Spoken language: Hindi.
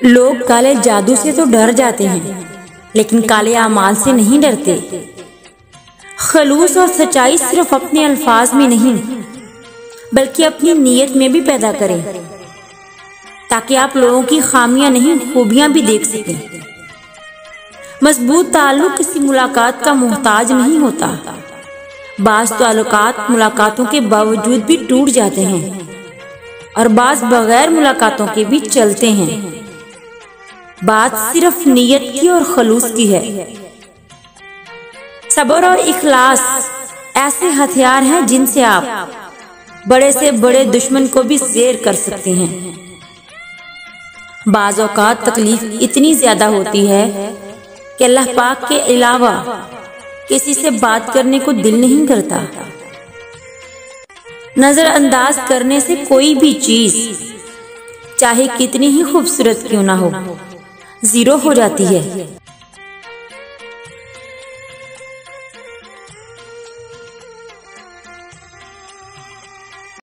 लोग काले जादू से तो डर जाते हैं, लेकिन काले आमाल से नहीं डरते। खलूस और सच्चाई सिर्फ अपने अल्फाज में नहीं, बल्कि अपनी नीयत में भी पैदा करें, ताकि आप लोगों की खामियां नहीं खूबियां भी देख सकें। मजबूत ताल्लुक किसी मुलाकात का मोहताज नहीं होता। बाज़ ताल्लुकात मुलाकातों के बावजूद भी टूट जाते हैं और बाज़ बगैर मुलाकातों के भी चलते हैं। बात सिर्फ नीयत की और खलूस की है। सब्र और इखलास ऐसे हथियार हैं जिनसे आप बड़े से बड़े दुश्मन को भी शेर कर सकते हैं। बाज़ औक़ात तकलीफ इतनी ज्यादा होती है कि अल्लाह पाक के अलावा किसी से बात करने को दिल नहीं करता। नजरअंदाज करने से कोई भी चीज, चाहे कितनी ही खूबसूरत क्यों ना हो, जीरो हो जाती है।